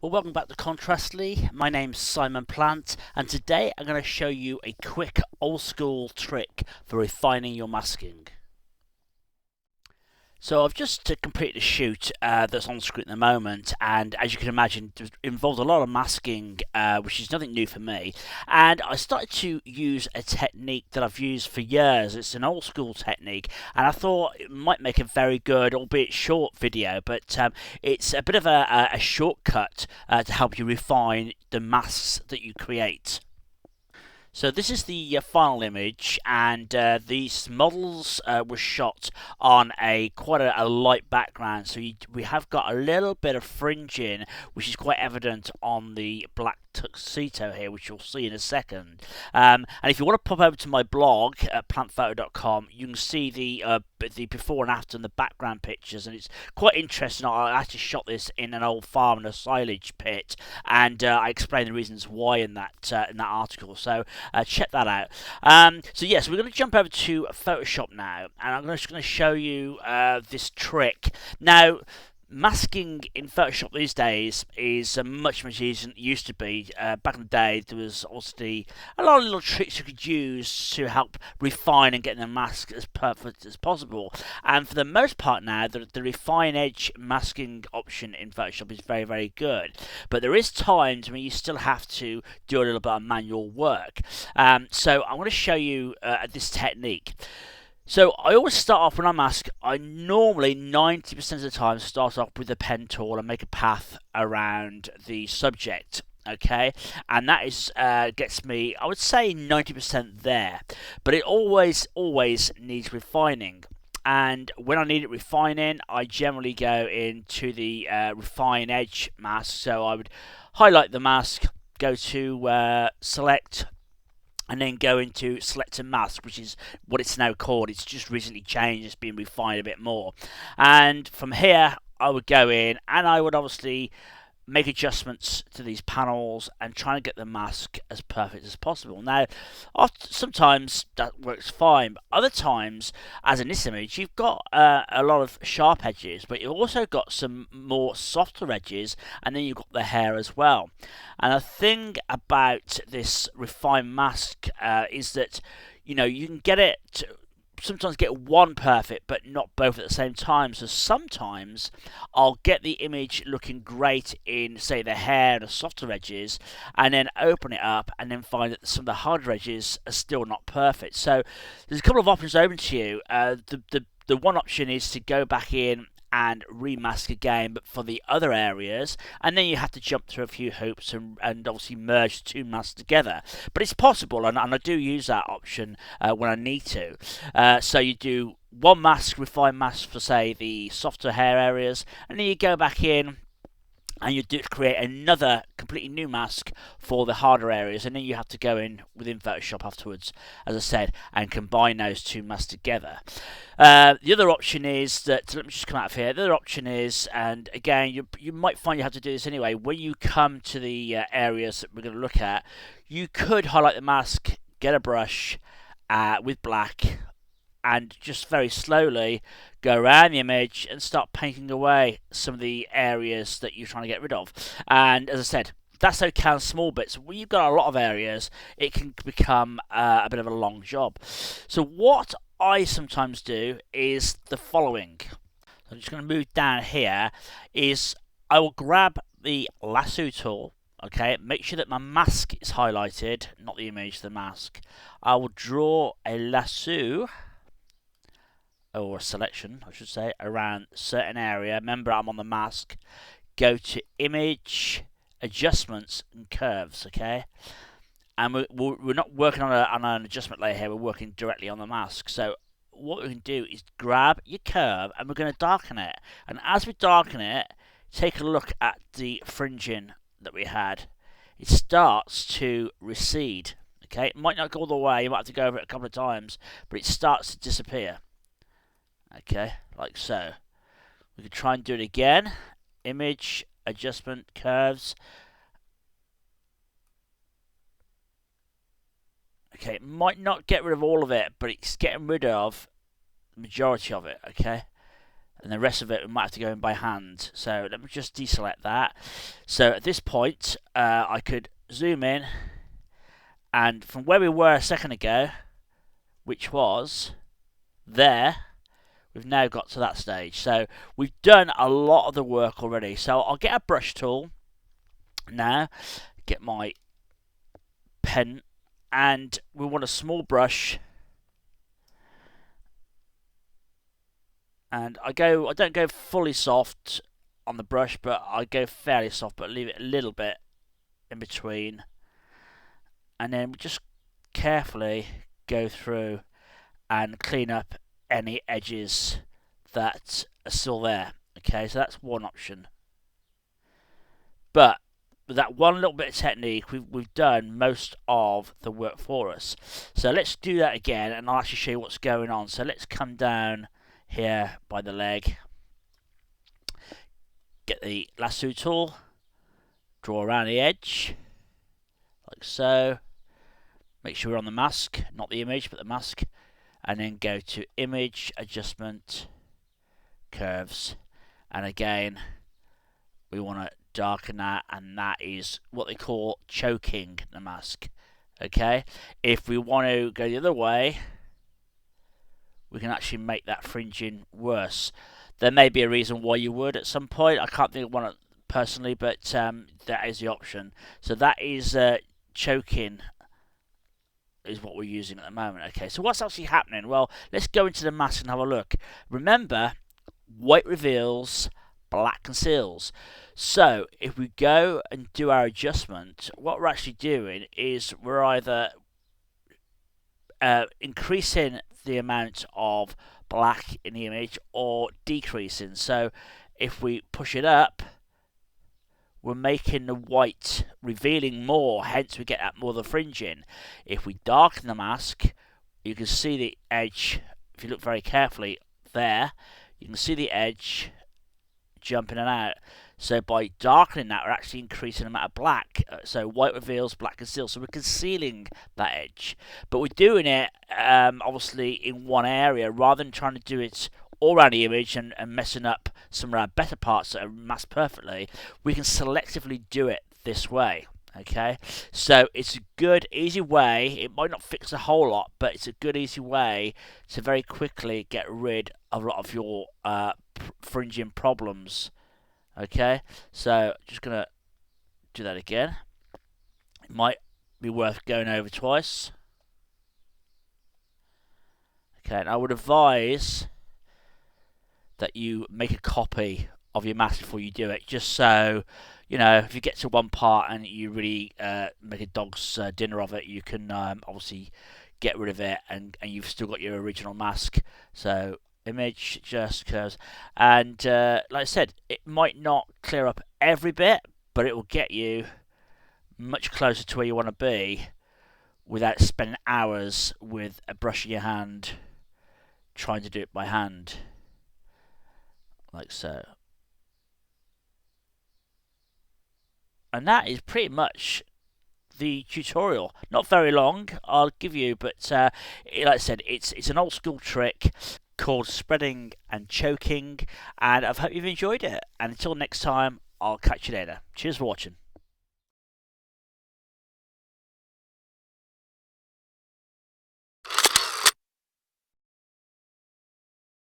Well, welcome back to Contrastly. My name's Simon Plant, and today I'm going to show you a quick old school trick for refining your masking. So I've just completed a shoot that's on screen at the moment, and as you can imagine, it involved a lot of masking, which is nothing new for me. And I started to use a technique that I've used for years. It's an old school technique, and I thought it might make a very good, albeit short, video. But it's a bit of a shortcut to help you refine the masks that you create. So this is the final image, and these models were shot on quite a light background. So we have got a little bit of fringing, which is quite evident on the black tuxedo here, which you'll see in a second. And if you want to pop over to my blog at plantphoto.com, you can see the before and after and the background pictures, and it's quite interesting. I actually shot this in an old farm in a silage pit, and I explain the reasons why in that article. So check that out. So yes, we're going to jump over to Photoshop now, and I'm just going to show you this trick. Now, masking in Photoshop these days is much easier than it used to be. Back in the day, there was obviously a lot of little tricks you could use to help refine and get the mask as perfect as possible. And for the most part now, the refine edge masking option in Photoshop is very, very good. But there is times when you still have to do a little bit of manual work. So I'm going to show you this technique. So I always start off when I mask. I normally 90% of the time start off with a pen tool and make a path around the subject. Okay, and that is gets me, I would say, 90% there. But it always needs refining. And when I need it refining, I generally go into the refine edge mask. So I would highlight the mask, go to select, and then go into select and mask, which is what it's now called. It's just recently changed, it's been refined a bit more. And from here, I would go in and I would obviously make adjustments to these panels and try and get the mask as perfect as possible. Now, sometimes that works fine, but other times, as in this image, you've got a lot of sharp edges, but you've also got some more softer edges, and then you've got the hair as well. And the thing about this refined mask is that, you know, you can get it sometimes get one perfect but not both at the same time. So sometimes I'll get the image looking great in, say, the hair and the softer edges, and then open it up and then find that some of the harder edges are still not perfect. So there's a couple of options open to you. The one option is to go back in and remask again, but for the other areas, and then you have to jump through a few hoops and obviously merge the two masks together. But it's possible, and I do use that option when I need to. So you do one mask, refine mask for, say, the softer hair areas, and then you go back in and you create another completely new mask for the harder areas, and then you have to go in within Photoshop afterwards, as I said, and combine those two masks together. The other option is that, let me just come out of here, the other option is, and again, you might find you have to do this anyway, when you come to the areas that we're going to look at, you could highlight the mask, get a brush with black, and just very slowly go around the image and start painting away some of the areas that you're trying to get rid of. And as I said, that's okay on small bits. When you've got a lot of areas, it can become a bit of a long job. So what I sometimes do is the following. I'm just going to move down here. Is I will grab the lasso tool. Okay, make sure that my mask is highlighted, not the image, the mask. I will draw a lasso, or a selection, I should say, around a certain area. Remember, I'm on the mask. Go to Image, Adjustments, and Curves, okay? And we're not working on an adjustment layer here, we're working directly on the mask. So what we can do is grab your curve, and we're going to darken it. And as we darken it, take a look at the fringing that we had. It starts to recede, okay? It might not go all the way, you might have to go over it a couple of times, but it starts to disappear. Okay, like so. We could try and do it again. Image, adjustment, curves. Okay, it might not get rid of all of it, but it's getting rid of the majority of it, okay? and the rest of it we might have to go in by hand. So let me just deselect that. So at this point, I could zoom in, and from where we were a second ago, which was there, we've now got to that stage. So we've done a lot of the work already. So I'll get a brush tool now, get my pen, and we want a small brush. And I don't go fully soft on the brush, but I go fairly soft, but leave it a little bit in between. And then we just carefully go through and clean up any edges that are still there. Okay, so that's one option. But with that one little bit of technique, we've done most of the work for us. So let's do that again, and I'll actually show you what's going on. So let's come down here by the leg, get the lasso tool, draw around the edge, like so. Make sure we're on the mask, not the image, but the mask. And then go to Image, Adjustment, Curves. And again, we want to darken that, and that is what they call choking the mask. Okay? If we want to go the other way, we can actually make that fringing worse. There may be a reason why you would at some point. I can't think of one personally, but that is the option. So that is choking is what we're using at the moment. Okay, so what's actually happening? Well, let's go into the mask and have a look. Remember, white reveals, black conceals. So if we go and do our adjustment, what we're actually doing is we're either increasing the amount of black in the image or decreasing. So if we push it up, we're making the white revealing more, hence we get that more of the fringing. If we darken the mask, you can see the edge, if you look very carefully there, you can see the edge jumping in and out. So by darkening that, we're actually increasing the amount of black. So white reveals, black conceals. So we're concealing that edge. But we're doing it, obviously, in one area, rather than trying to do it all around the image and messing up some of our better parts that are masked perfectly. We can selectively do it this way. Okay, so it's a good, easy way. It might not fix a whole lot, but it's a good, easy way to very quickly get rid of a lot of your fringing problems. Okay, so just gonna do that again. It might be worth going over twice. Okay, and I would advise that you make a copy of your mask before you do it, just so you know if you get to one part and you really make a dog's dinner of it, you can obviously get rid of it, and you've still got your original mask. So image, just curves, and like I said, it might not clear up every bit, but it will get you much closer to where you want to be without spending hours with a brush in your hand trying to do it by hand, like so. And that is pretty much the tutorial. Not very long, I'll give you, but like I said, it's an old school trick called spreading and choking, and I hope you've enjoyed it. And until next time, I'll catch you later. Cheers for watching.